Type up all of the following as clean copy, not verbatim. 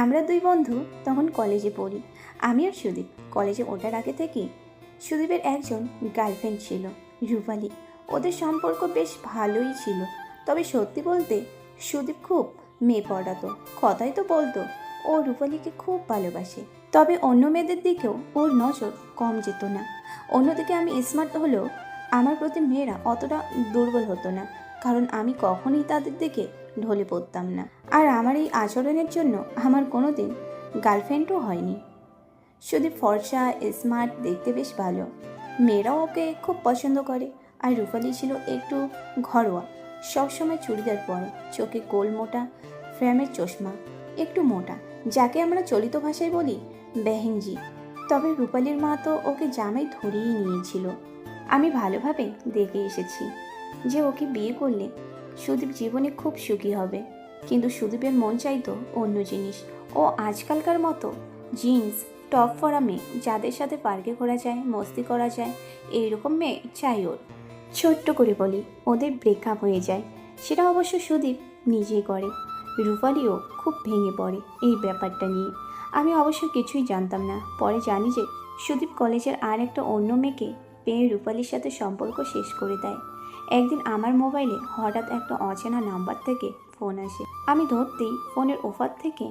আমরা দুই বন্ধু তখন কলেজে পড়ি। আমি আর সুদীপ। কলেজে ওঠার আগে থেকেই সুদীপের একজন গার্লফ্রেন্ড ছিল, রূপালী। ওদের সম্পর্ক বেশ ভালোই ছিল। তবে সত্যি বলতে সুদীপ খুব মেয়ে পড়াতো, কথাই তো বলতো ও রূপালীকে খুব ভালোবাসে। তবে অন্য মেয়েদের দিকেও ওর নজর কম যেত না। অন্যদিকে আমি স্মার্ট হলেও আমার প্রতি মেয়েরা অতটা দুর্বল হতো না, কারণ আমি কখনোই তাদের দিকে ঢলে পড়তাম না। আর আমার এই আচরণের জন্য আমার কোনোদিন গার্লফ্রেন্ডও হয়নি। শুধু ফর্সা, স্মার্ট, দেখতে বেশ ভালো, মেয়েরাও ওকে খুব পছন্দ করে। আর রূপালী ছিল একটু ঘরোয়া, সবসময় চুড়িদার পরে, চোখে গোল মোটা ফ্রেমের চশমা, একটু মোটা, যাকে আমরা চলিত ভাষায় বলি বেহেনজি। তবে রূপালীর মা তো ওকে জামাই ধরিয়ে নিয়েছিল। আমি ভালোভাবে দেখে এসেছি যে ওকে বিয়ে করলে সুদীপ জীবনে খুব সুখী হবে। কিন্তু সুদীপের মন চাইতো অন্য জিনিস। ও আজকালকার মতো জিন্স টপ পরা মেয়ে, যাদের সাথে পার্কে ঘোরা যায়, মস্তি করা যায়, এইরকম মেয়ে চাই ওর। ছোট্ট করে বলি, ওদের ব্রেকআপ হয়ে যায়। সেটা অবশ্য সুদীপ নিজেই করে। রূপালীও খুব ভেঙে পড়ে এই ব্যাপারটা নিয়ে। আমি অবশ্য কিছুই জানতাম না। পরে জানি যে সুদীপ কলেজের আর একটা অন্য মেয়েকে পেয়ে রূপালীর সাথে সম্পর্ক শেষ করে দেয়। একদিন আমার মোবাইলে হঠাৎ একটা অচেনা নাম্বার থেকে ফোন আসে। আমি ধরতেই ফোনের ওপার থেকে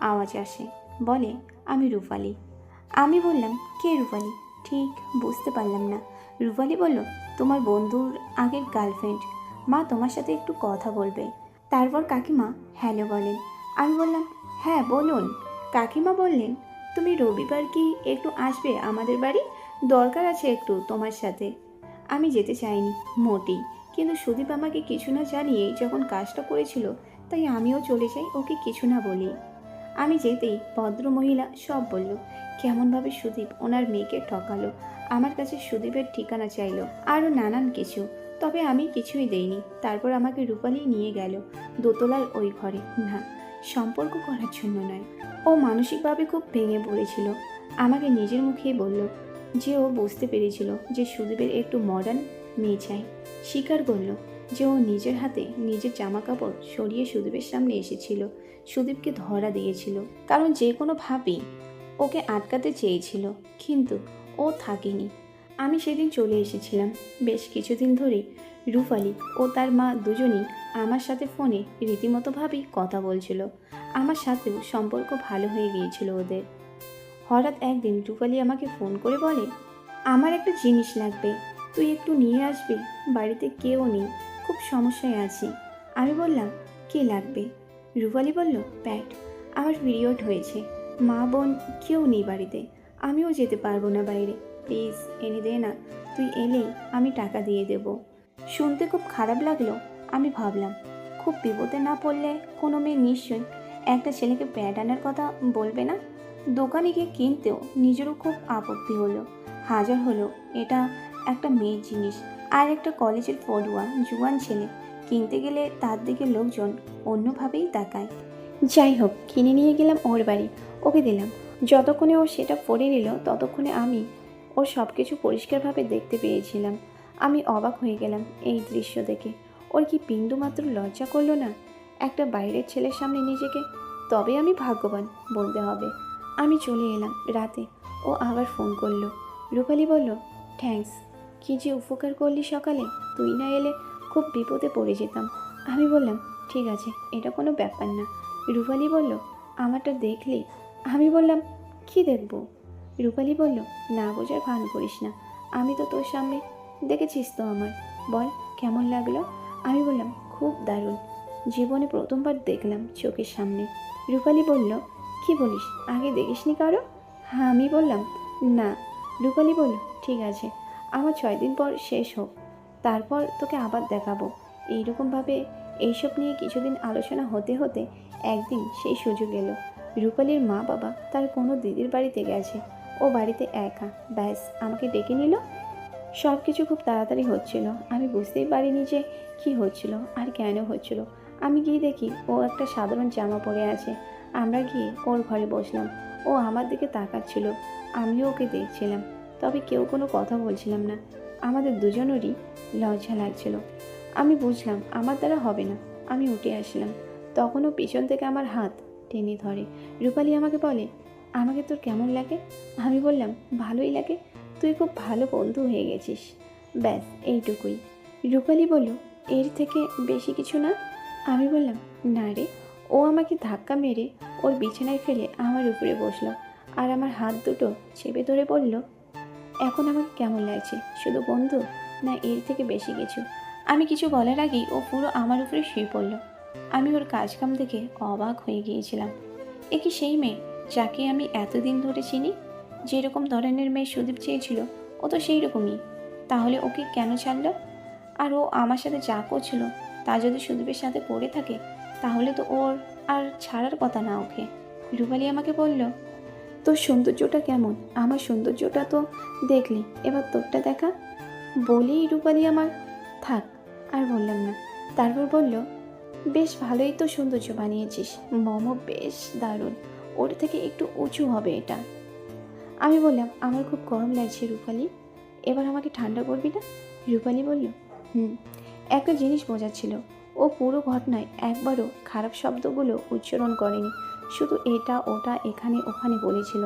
আওয়াজ আসে, বলে, আমি রূপালী। আমি বললাম, কে রূপালী? ঠিক বুঝতে পারলাম না। রূপালী বলল, তোমার বন্ধুর আগের গার্লফ্রেন্ড। মা তোমার সাথে একটু কথা বলবে। তারপর কাকিমা হ্যালো বলেন। আমি বললাম, হ্যাঁ বলুন। কাকিমা বললেন, তুমি রবিবার কি একটু আসবে আমাদের বাড়ি? দরকার আছে একটু তোমার সাথে। আমি যেতে চাইনি মোটেই, কিন্তু সুদীপ আমাকে কিছু না জানিয়েই যখন কাজটা করেছিল, তাই আমিও চলে যাই ওকে কিছু না বলি। আমি যেতেই ভদ্রমহিলা সব বলল, কেমনভাবে সুদীপ ওনার মেয়েকে ঠকালো, আমার কাছে সুদীপের ঠিকানা চাইলো, আরও নানান কিছু। তবে আমি কিছুই দেইনি। তারপর আমাকে রূপালী নিয়ে গেল দোতলার ওই ঘরে। না, সম্পর্ক করার জন্য নয়। ও মানসিকভাবে খুব ভেঙে পড়েছিল। আমাকে নিজের মুখেই বলল যে ও বুঝতে পেরেছিল যে সুদীপের একটু মডার্ন মেয়ে চাই। স্বীকার করল যে ও নিজের হাতে নিজের জামা কাপড় সরিয়ে সুদীপের সামনে এসেছিল, সুদীপকে ধরা দিয়েছিল, কারণ যে কোনোভাবেই ওকে আটকাতে চেয়েছিল, কিন্তু ও থাকেনি। আমি সেদিন চলে এসেছিলাম। বেশ কিছুদিন ধরে রূপালী ও তার মা দুজনেই আমার সাথে ফোনে রীতিমতোভাবেই কথা বলছিল। আমার সাথেও সম্পর্ক ভালো হয়ে গিয়েছিল ওদের। হঠাৎ একদিন রূপালী আমাকে ফোন করে বলে, আমার একটা জিনিস লাগবে, তুই একটু নিয়ে আসবি? বাড়িতে কেউ নেই, খুব সমস্যায় আছি। আমি বললাম, কী লাগবে? রূপালী বলল, প্যাড। আমার পিরিয়ড হয়েছে, মা বোন কেউ নেই বাড়িতে, আমিও যেতে পারবো না বাইরে, প্লিজ এনে দে না। তুই এলেই আমি টাকা দিয়ে দেব। শুনতে খুব খারাপ লাগলো। আমি ভাবলাম, খুব বিপদে না পড়লে কোনো মেয়ে নিশ্চয়ই একটা ছেলেকে প্যাড আনার কথা বলবে না। দোকানে গিয়ে কিনতেও নিজেরও খুব আপত্তি হলো। হাজার হলো এটা একটা মেয়ের জিনিস, আর একটা কলেজের পড়ুয়া জুয়ান ছেলে কিনতে গেলে তার দিকে লোকজন অন্যভাবেই তাকায়। যাই হোক, কিনে নিয়ে গেলাম ওর বাড়ি, ওকে দিলাম। যতক্ষণে ও সেটা পরে নিল, ততক্ষণে আমি ওর সব কিছু পরিষ্কারভাবে দেখতে পেয়েছিলাম। আমি অবাক হয়ে গেলাম এই দৃশ্য দেখে। ওর কি বিন্দুমাত্র লজ্জা করলো না একটা বাইরের ছেলের সামনে নিজেকে? তবে আমি ভাগ্যবান বলতে হবে। আমি চলে এলাম রাতে। ও আবার ফোন করলো। রূপালী বলল, থ্যাঙ্কস, কী যে উপকার করলি সকালে, তুই না এলে খুব বিপদে পড়ে যেতাম। আমি বললাম, ঠিক আছে, এটা কোনো ব্যাপার না। রূপালী বলল, আমারটা দেখলি? আমি বললাম, কি দেখব? রূপালী বলল, না বোঝার ভান করিস না, আমি তো তোর সামনে, দেখেছিস তো আমার, বল কেমন লাগলো? আমি বললাম, খুব দারুণ, জীবনে প্রথমবার দেখলাম চোখের সামনে। রূপালী বলল, কি বলিস, আগে দেখিসনি কারো? হ্যাঁ, আমি বললাম, না। রূপালী বলল, ঠিক আছে, আমার 6 দিন পর শেষ হোক, তারপর তোকে আবার দেখাবো। এইরকমভাবে এইসব নিয়ে কিছুদিন আলোচনা হতে হতে একদিন সেই সুযোগ এলো। রূপালীর মা বাবা তার কোনো দিদির বাড়িতে গেছে, ও বাড়িতে একা, ব্যাস আমাকে ডেকে নিল। সব কিছু খুব তাড়াতাড়ি হচ্ছিল। আমি বুঝতেই পারিনি যে কী হচ্ছিল আর কেন হচ্ছিল। আমি গিয়ে দেখি ও একটা সাধারণ জামা পরে আছে। আমরা গিয়ে ওর ঘরে বসলাম। ও আমার দিকে তাকাচ্ছিল, আমিও ওকে দেখছিলাম। তবে কেউ কোনো কথা বলছিলাম না। আমাদের দুজনেরই লজ্জা লাগছিল। আমি বুঝলাম আমার দ্বারা হবে না। আমি উঠে আসলাম। তখনও পিছন থেকে আমার হাত টেনে ধরে। রূপালী আমাকে বলে, আমাকে তোর কেমন লাগে? আমি বললাম, ভালোই লাগে, তুই খুব ভালো বন্ধু হয়ে গেছিস, ব্যাস এইটুকুই। রূপালী বলল, এর থেকে বেশি কিছু না? আমি বললাম, না রে। ও আমাকে ধাক্কা মেরে ওর বিছানায় ফেলে আমার উপরে বসলো আর আমার হাত দুটো চেপে ধরে বলল, এখন আমাকে কেমন লাগছে, শুধু বন্ধু না এর থেকে বেশি কিছু? আমি কিছু বলার আগেই ও পুরো আমার উপরে শুয়ে পড়ল। আমি ওর কাজকাম দেখে অবাক হয়ে গিয়েছিলাম। এ কি সেই মেয়ে যাকে আমি এতদিন ধরে চিনি? যেরকম ধরনের মেয়ে সুদীপ চেয়েছিল ও তো সেই রকমই। তাহলে ওকে কেন ছাড়ল? আর ও আমার সাথে যা করছিল তা যদি সুদীপের সাথে করে থাকে তাহলে তো ওর আর ছাড়ার কথা না ওকে। রূপালী আমাকে বলল, তোর সৌন্দর্যটা কেমন? আমার সৌন্দর্যটা তো দেখলি, এবার তোরটা দেখা। বলেই রূপালী আমার, থাক আর বললাম না। তারপর বলল, বেশ ভালোই তো সৌন্দর্য বানিয়েছিস, মোমো বেশ দারুণ, ওর থেকে একটু উঁচু হবে এটা। আমি বললাম, আমার খুব গরম লাগছে রূপালী, এবার আমাকে ঠান্ডা করবি না? রূপালী বলল, হুম। একটা জিনিস বোঝাচ্ছিল, ও পুরো ঘটনায় একবারও খারাপ শব্দগুলো উচ্চারণ করেনি, শুধু এটা ওটা এখানে ওখানে বলেছিল।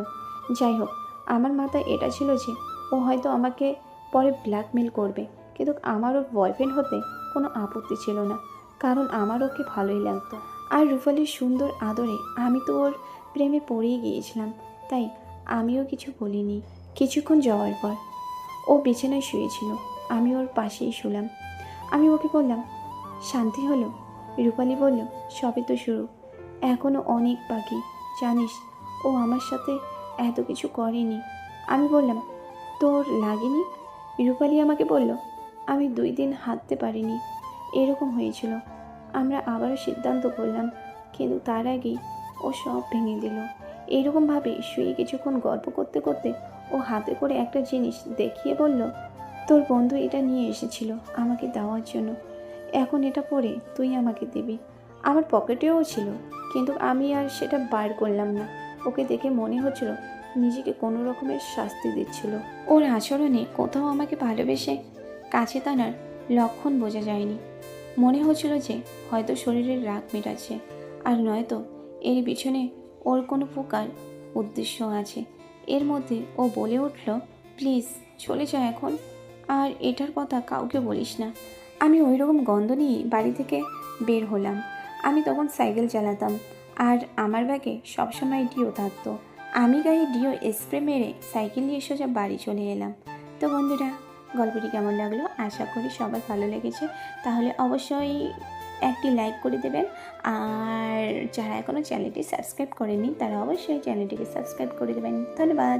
যাই হোক, আমার মাথায় এটা ছিল যে ও হয়তো আমাকে পরে ব্ল্যাকমেল করবে, কিন্তু আমার ওর বয়ফ্রেন্ড হতে কোনো আপত্তি ছিল না, কারণ আমার ওকে ভালোই লাগতো। আর রূপালীর সুন্দর আদরে আমি তো ওর প্রেমে পড়েই গিয়েছিলাম, তাই আমিও কিছু বলিনি। কিছুক্ষণ যাওয়ার পর ও বিছানায় শুয়েছিল, আমি ওর পাশেই শুলাম। আমি ওকে বললাম, শান্তি হলো? রূপালী বলল, সবে তো শুরু, এখনও অনেক বাকি, জানিস ও আমার সাথে এত কিছু করেনি। আমি বললাম, তোর লাগেনি? রূপালী আমাকে বলল, আমি 2 দিন হাঁটতে পারিনি, এরকম হয়েছিল। আমরা আবারও সিদ্ধান্ত করলাম, কিন্তু তার আগেই ও সব ভেঙে দিল। এইরকমভাবে শুয়ে কিছুক্ষণ গল্প করতে করতে ও হাতে করে একটা জিনিস দেখিয়ে বলল, তোর বন্ধু এটা নিয়ে এসেছিল আমাকে দেওয়ার জন্য, এখন এটা পরে তুই আমাকে দিবি। আমার পকেটেও ছিল, কিন্তু আমি আর সেটা বার করলাম না। ওকে দেখে মনে হচ্ছিল নিজেকে কোনো রকমের শাস্তি দিচ্ছিল। ওর আচরণে কোথাও আমাকে ভালোবেসে কাছে টানার লক্ষণ বোঝা যায়নি। মনে হচ্ছিল যে হয়তো শরীরের রাগ মেটাচ্ছে, আর নয়তো এর পিছনে ওর কোনো প্রকার উদ্দেশ্য আছে। এর মধ্যে ও বলে উঠল, প্লিজ চলে যা এখন, আর এটার কথা কাউকে বলিস না। আমি ওই রকম গন্ধ নিয়ে বাড়ি থেকে বের হলাম। আমি তখন সাইকেল চালাতাম, আর আমার ব্যাগে সবসময় ডিও থাকতো। আমি গায়ে ডিও স্প্রে মেরে সাইকেল নিয়ে সোজা বাড়ি চলে এলাম। তো বন্ধুরা, গল্পটি কেমন লাগলো? আশা করি সবার ভালো লেগেছে। তাহলে অবশ্যই একটি লাইক করে দেবেন, আর যারা এখনও চ্যানেলটি সাবস্ক্রাইব করেনি তারা অবশ্যই চ্যানেলটিকে সাবস্ক্রাইব করে দেবেন। ধন্যবাদ।